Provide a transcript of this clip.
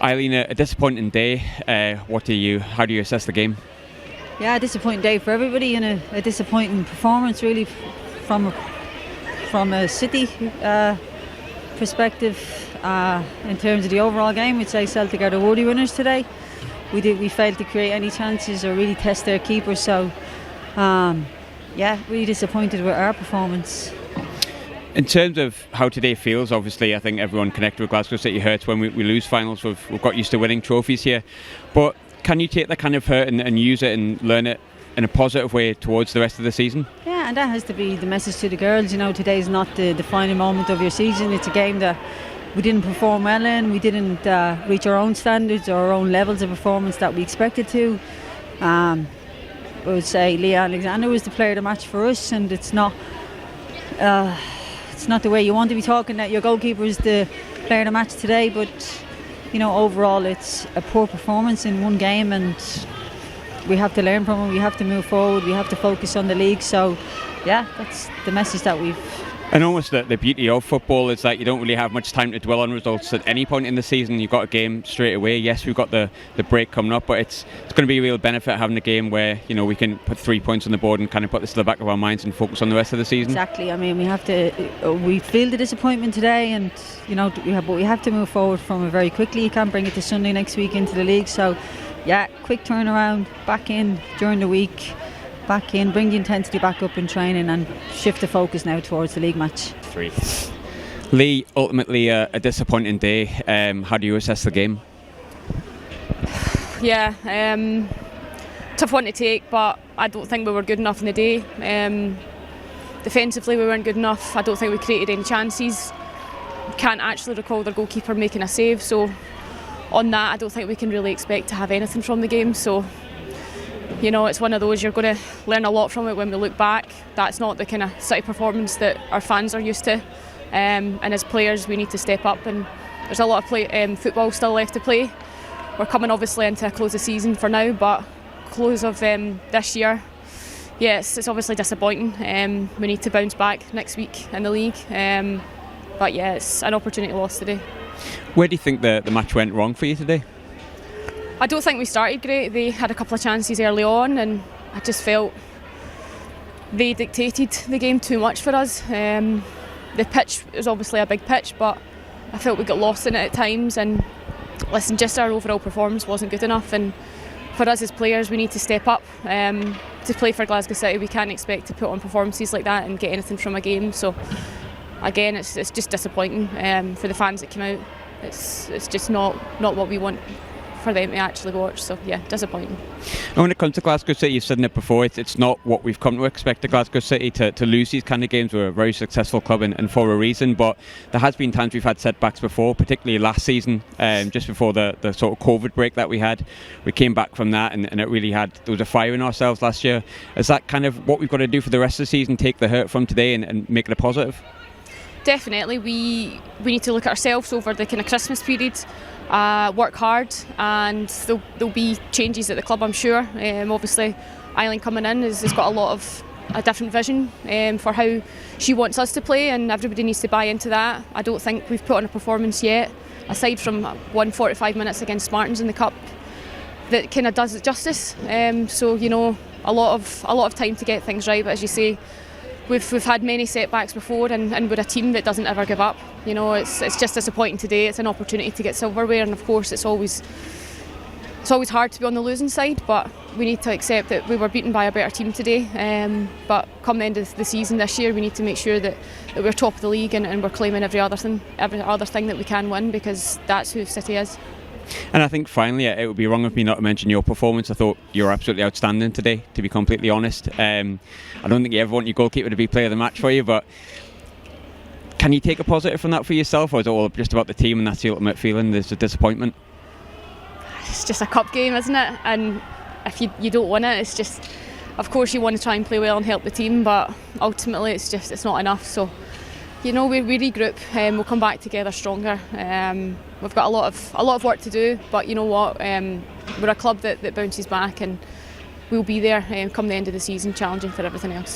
Eileen, a disappointing day. How do you assess the game? Yeah, a disappointing day for everybody and a disappointing performance really from a City perspective. In terms of the overall game, we'd say Celtic are the worthy winners today. We failed to create any chances or really test their keepers, so really disappointed with our performance. In terms of how today feels, obviously I think everyone connected with Glasgow City hurts when we lose finals. We've got used to winning trophies here, but can you take that kind of hurt and use it and learn it in a positive way towards the rest of the season? Yeah, and that has to be the message to the girls. You know, today's not the defining moment of your season. It's a game that we didn't perform well in. We didn't reach our own standards or our own levels of performance that we expected to. I would say Leah Alexander was the player of the match for us, and it's not the way you want to be talking that your goalkeeper is the player of the match today, but you know, overall it's a poor performance in one game, and we have to learn from it. We have to move forward. We have to focus on the league. So yeah, that's the message that we've. And almost the beauty of football is that you don't really have much time to dwell on results at any point in the season. You've got a game straight away. Yes, we've got the break coming up, but it's going to be a real benefit having a game where, you know, we can put 3 points on the board and kind of put this to the back of our minds and focus on the rest of the season. Exactly. I mean, we feel the disappointment today, and you know, we have to move forward from it very quickly. You can't bring it to Sunday next week into the league. So yeah, quick turnaround, back in during the week. Back in, bring the intensity back up in training and shift the focus now towards the league match. 3. Lee, ultimately a disappointing day. How do you assess the game? Yeah, tough one to take, but I don't think we were good enough in the day. Defensively we weren't good enough. I don't think we created any chances. Can't actually recall their goalkeeper making a save, so on that I don't think we can really expect to have anything from the game. So you know, it's one of those, you're going to learn a lot from it when we look back. That's not the kind of City performance that our fans are used to. And as players, we need to step up, and there's a lot of football still left to play. We're coming obviously into a close of season for now, but close of this year, yes, it's obviously disappointing. We need to bounce back next week in the league. But yeah, it's an opportunity lost today. Where do you think the match went wrong for you today? I don't think we started great. They had a couple of chances early on, and I just felt they dictated the game too much for us. The pitch was obviously a big pitch, but I felt we got lost in it at times, and listen, just our overall performance wasn't good enough, and for us as players we need to step up. To play for Glasgow City we can't expect to put on performances like that and get anything from a game. So again, it's just disappointing for the fans that came out. It's just not what we want for them to actually watch, so yeah, disappointing. And when it comes to Glasgow City, you've said it before, it's not what we've come to expect of Glasgow City to lose these kind of games. We're a very successful club and for a reason, but there has been times we've had setbacks before, particularly last season, just before the sort of COVID break that we had. We came back from that, and it really there was a fire in ourselves last year. Is that kind of what we've got to do for the rest of the season, take the hurt from today and make it a positive? Definitely, we need to look at ourselves over the kind of Christmas period, work hard, and there'll be changes at the club, I'm sure. Obviously, Eileen coming in has got a different vision for how she wants us to play, and everybody needs to buy into that. I don't think we've put on a performance yet, aside from 145 minutes against Spartans in the Cup, that kind of does it justice. So you know, a lot of time to get things right, but as you say, We've had many setbacks before, and we're a team that doesn't ever give up. You know, it's just disappointing today. It's an opportunity to get silverware, and of course it's always hard to be on the losing side, but we need to accept that we were beaten by a better team today. But come the end of the season this year, we need to make sure that we're top of the league and we're claiming every other thing that we can win, because that's who City is. And I think finally, it would be wrong of me not to mention your performance. I thought you were absolutely outstanding today, to be completely honest. I don't think you ever want your goalkeeper to be player of the match for you, but can you take a positive from that for yourself, or is it all just about the team and that's the ultimate feeling? There's a disappointment. It's just a cup game, isn't it? And if you don't win it, it's just, of course you want to try and play well and help the team, but ultimately it's not enough. So you know, we regroup, we'll come back together stronger. We've got a lot of work to do, but you know what, we're a club that bounces back, and we'll be there come the end of the season, challenging for everything else.